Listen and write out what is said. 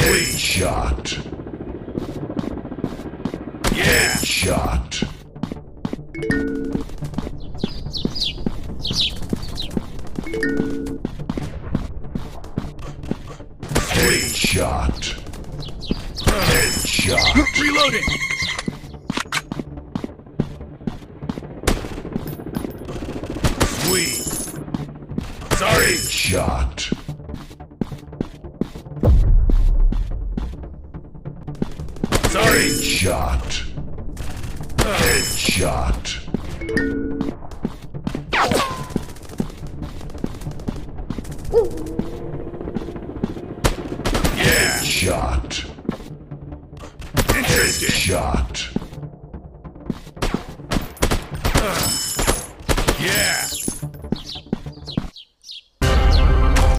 Headshot. Yeah. Headshot. Headshot. Headshot. Reloading. Sweet. Sorry. Headshot. Sorry. Headshot. Headshot. Yeah. Headshot. Interesting. Headshot.